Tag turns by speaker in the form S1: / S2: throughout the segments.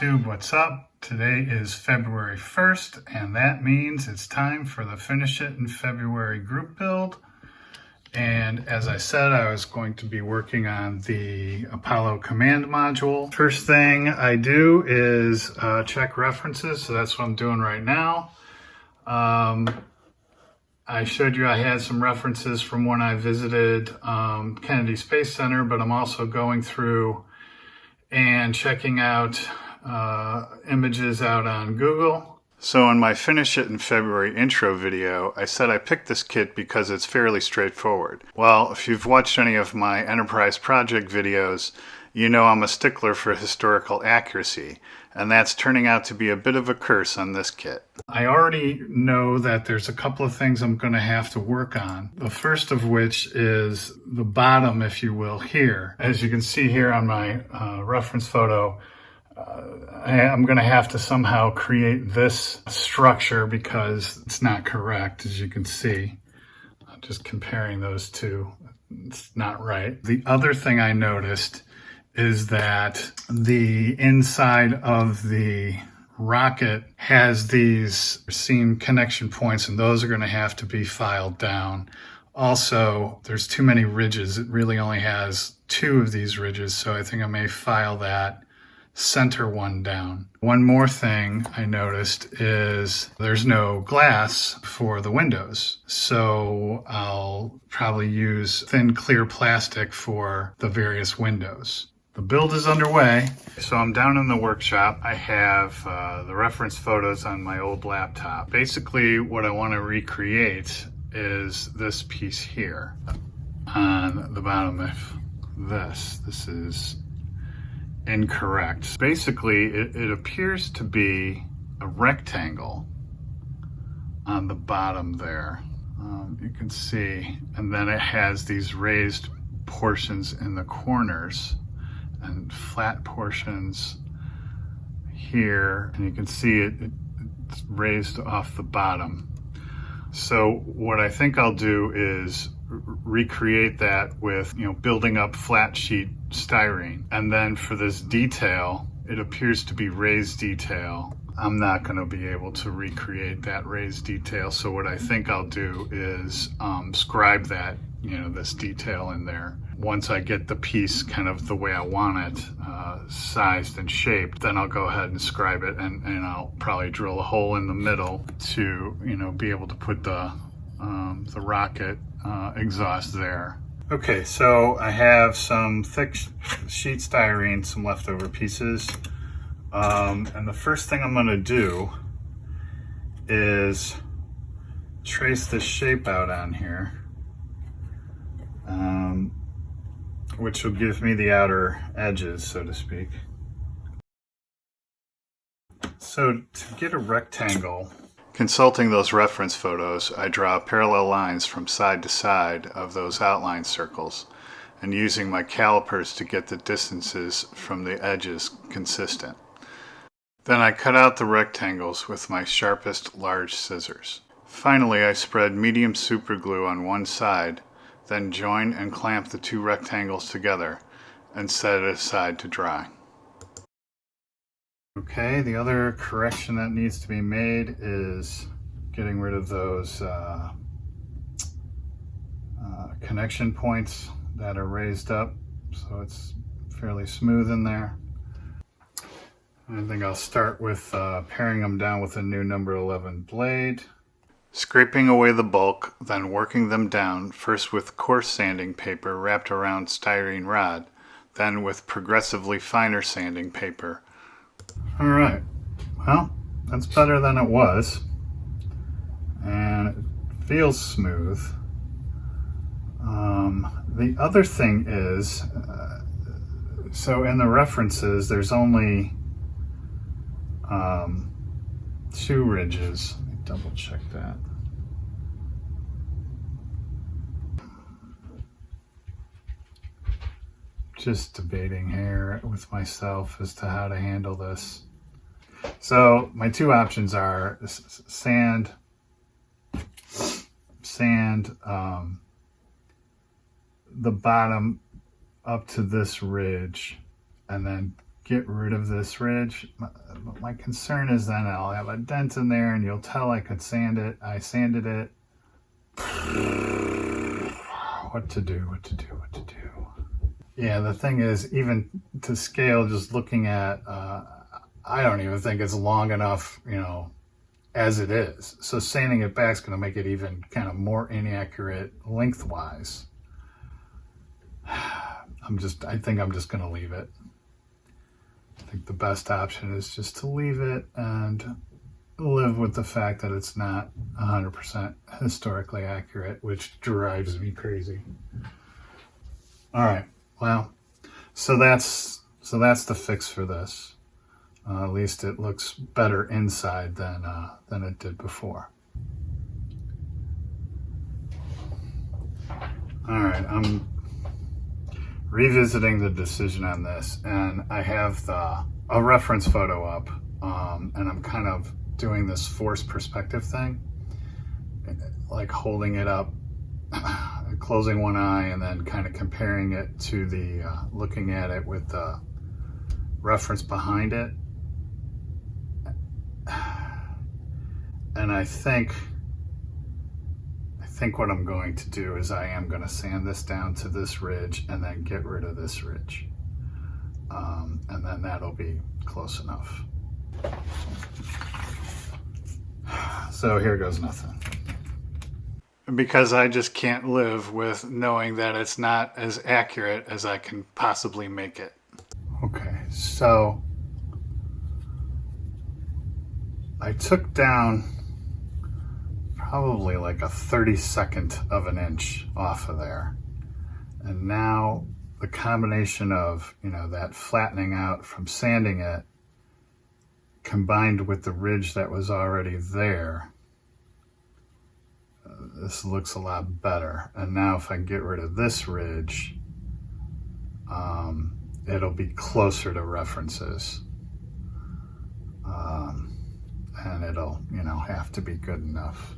S1: YouTube, what's up? Today is February 1st, and that means it's time for the Finish It in February group build. And as I said, I was going to be working on the Apollo command module. First thing I do is check references, so that's what I'm doing right now. I showed you I had some references from when I visited Kennedy Space Center, but I'm also going through and checking out images out on Google. So in my Finish It in February intro video, I said I picked this kit because it's fairly straightforward. Well, if you've watched any of my enterprise project videos, you know I'm a stickler for historical accuracy, and that's turning out to be a bit of a curse on this kit. I already know that there's a couple of things I'm going to have to work on. The first of which is the bottom, if you will, here. As you can see here on my reference photo, I'm going to have to somehow create this structure because it's not correct, as you can see. Just comparing those two, it's not right. The other thing I noticed is that the inside of the rocket has these seam connection points, and those are going to have to be filed down. Also, there's too many ridges. It really only has two of these ridges, so I think I may file that center one down. One more thing I noticed is there's no glass for the windows, so I'll probably use thin clear plastic for the various windows. The build is underway, so I'm down in the workshop. I have the reference photos on my old laptop. Basically, what I want to recreate is this piece here on the bottom of this. This is incorrect. Basically, it appears to be a rectangle on the bottom there. You can see, and then it has these raised portions in the corners and flat portions here, and you can see it's raised off the bottom. So what I think I'll do is recreate that with, building up flat sheet styrene. And then for this detail, it appears to be raised detail. I'm not going to be able to recreate that raised detail. So what I think I'll do is scribe that, this detail in there. Once I get the piece kind of the way I want it, sized and shaped, then I'll go ahead and scribe it, and I'll probably drill a hole in the middle to, be able to put the rocket exhaust there. Okay, so I have some thick sheet styrene, some leftover pieces, and the first thing I'm going to do is trace this shape out on here, which will give me the outer edges, so to speak. So to get a rectangle, consulting those reference photos, I draw parallel lines from side to side of those outline circles, and using my calipers to get the distances from the edges consistent. Then I cut out the rectangles with my sharpest large scissors. Finally, I spread medium super glue on one side, then join and clamp the two rectangles together and set it aside to dry. Okay, the other correction that needs to be made is getting rid of those connection points that are raised up, so it's fairly smooth in there. I think I'll start with paring them down with a new number 11 blade. Scraping away the bulk, then working them down, first with coarse sanding paper wrapped around styrene rod, then with progressively finer sanding paper. All right, well, that's better than it was, and it feels smooth. The other thing is, so in the references, there's only two ridges. Let me double check that. Just debating here with myself as to how to handle this. So my two options are sand the bottom up to this ridge, and then get rid of this ridge. My concern is then I'll have a dent in there and you'll tell I could sand it. I sanded it. What to do. Yeah, the thing is, even to scale, just looking at, I don't even think it's long enough, as it is. So sanding it back is going to make it even kind of more inaccurate lengthwise. I think I'm just going to leave it. I think the best option is just to leave it and live with the fact that it's not 100% historically accurate, which drives me crazy. All right, well, so that's the fix for this. At least it looks better inside than it did before. All right, I'm revisiting the decision on this, and I have a reference photo up, and I'm kind of doing this forced perspective thing, like holding it up, closing one eye, and then kind of comparing it to the looking at it with the reference behind it. And I think what I'm going to do is I am going to sand this down to this ridge and then get rid of this ridge. And then that'll be close enough. So here goes nothing. Because I just can't live with knowing that it's not as accurate as I can possibly make it. Okay, so I took down probably like a 32nd of an inch off of there. And now the combination of, that flattening out from sanding it combined with the ridge that was already there, this looks a lot better. And now if I get rid of this ridge, it'll be closer to references. And it'll, have to be good enough.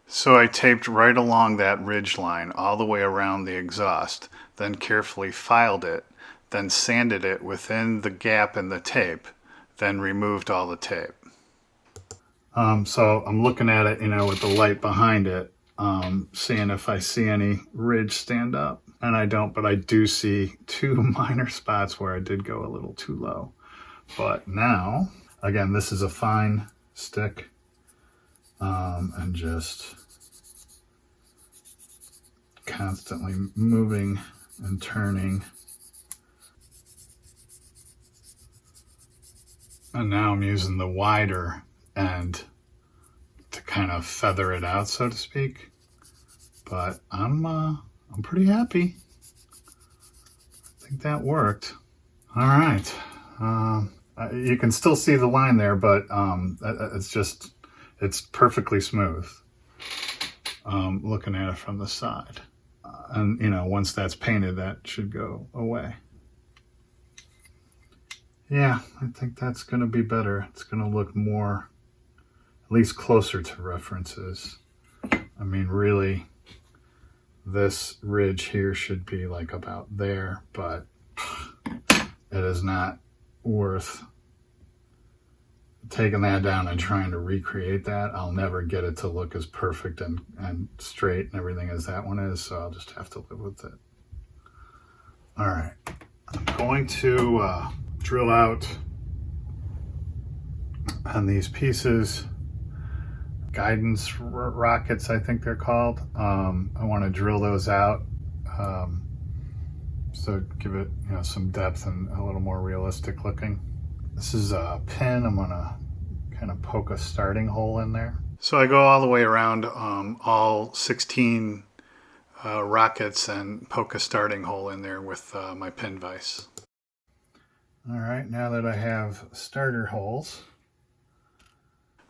S1: So I taped right along that ridge line all the way around the exhaust, then carefully filed it, then sanded it within the gap in the tape, then removed all the tape. So I'm looking at it, with the light behind it, seeing if I see any ridge stand up. And I don't, but I do see two minor spots where I did go a little too low. But now, again, this is a fine stick, and just constantly moving and turning. And now I'm using the wider end to kind of feather it out, so to speak. But I'm pretty happy. I think that worked. All right. You can still see the line there, but it's perfectly smooth. Looking at it from the side. And, once that's painted, that should go away. Yeah, I think that's going to be better. It's going to look more, at least closer to references. I mean, really, this ridge here should be like about there, but it is not worth taking that down and trying to recreate that. I'll never get it to look as perfect and straight and everything as that one is, so I'll just have to live with it. All right, I'm going to drill out on these pieces, guidance rockets, I think they're called. I want to drill those out, so give it some depth and a little more realistic looking. This is a pin. I'm gonna kind of poke a starting hole in there. So I go all the way around all 16 rockets and poke a starting hole in there with my pin vise. All right, now that I have starter holes,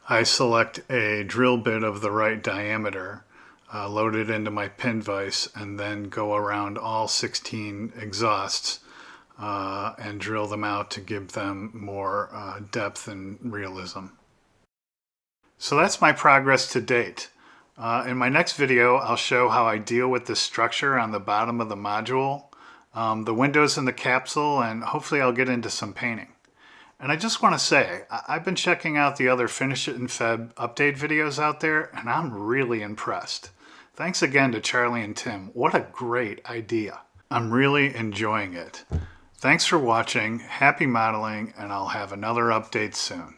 S1: I select a drill bit of the right diameter, load it into my pin vise, and then go around all 16 exhausts and drill them out to give them more depth and realism. So that's my progress to date. In my next video, I'll show how I deal with the structure on the bottom of the module, the windows in the capsule, and hopefully I'll get into some painting. And I just want to say, I've been checking out the other Finish It in Feb update videos out there, and I'm really impressed. Thanks again to Charlie and Tim. What a great idea. I'm really enjoying it. Thanks for watching, happy modeling, and I'll have another update soon.